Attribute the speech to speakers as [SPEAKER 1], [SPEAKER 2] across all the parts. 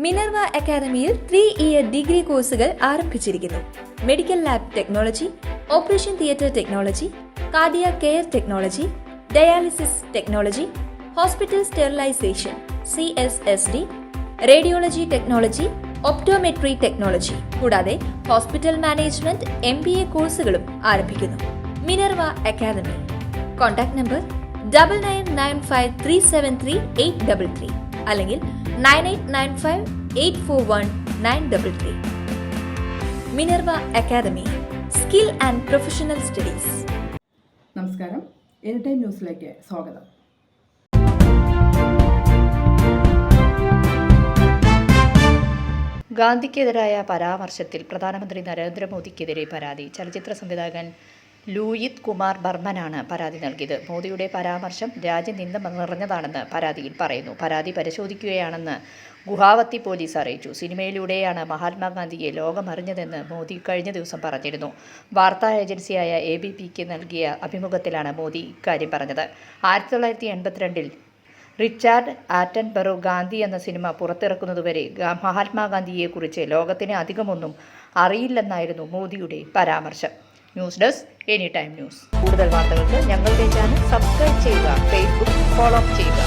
[SPEAKER 1] Minerva അക്കാദമിയിൽ 3-ഇയർ degree കോഴ്സുകൾ ആരംഭിച്ചിരിക്കുന്നു. Medical lab technology, operation theatre technology, cardiac care technology, dialysis technology, hospital sterilisation (CSSD), radiology technology, optometry technology കൂടാതെ hospital management MBA കോഴ്സുകളും ആരംഭിക്കുന്നു. Minerva academy. Contact number 9995373833 അല്ലെങ്കിൽ 9895841933. Minerva Academy, skill and professional studies.
[SPEAKER 2] നമസ്കാരം, Anytime ന്യൂസിലേക്ക് സ്വാഗതം.
[SPEAKER 3] ഗാന്ധിക്കെതിരായ പരാമർശത്തിൽ പ്രധാനമന്ത്രി നരേന്ദ്രമോദിക്കെതിരെ പരാതി. ചലച്ചിത്ര സംവിധായകൻ ലൂയിത് കുമാർ ബർമനാണ് പരാതി നൽകിയത്. മോദിയുടെ പരാമർശം രാജ്യനിന്ദ നിറഞ്ഞതാണെന്ന് പരാതിയിൽ പറയുന്നു. പരാതി പരിശോധിക്കുകയാണെന്ന് ഗുവാഹത്തി പോലീസ് അറിയിച്ചു. സിനിമയിലൂടെയാണ് മഹാത്മാഗാന്ധിയെ ലോകമറിഞ്ഞതെന്ന് മോദി കഴിഞ്ഞ ദിവസം പറഞ്ഞിരുന്നു. വാർത്താ ഏജൻസിയായ ABPക്ക് നൽകിയ അഭിമുഖത്തിലാണ് മോദി ഇക്കാര്യം പറഞ്ഞത്. 1982 റിച്ചാർഡ് ആറ്റൻബറോ ഗാന്ധി എന്ന സിനിമ പുറത്തിറക്കുന്നതുവരെ മഹാത്മാഗാന്ധിയെക്കുറിച്ച് ലോകത്തിന് അധികമൊന്നും അറിയില്ലെന്നായിരുന്നു മോദിയുടെ പരാമർശം. News desk anytime news. കൂടുതൽ വാർത്തകൾക്ക് ഞങ്ങളുടെ ചാനൽ സബ്സ്ക്രൈബ് ചെയ്യുക, ഫേസ്ബുക്ക് ഫോളോ ചെയ്യുക.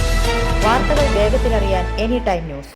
[SPEAKER 3] വാർത്തകൾ വേഗത്തിലറിയാൻ എനിടൈം ന്യൂസ്.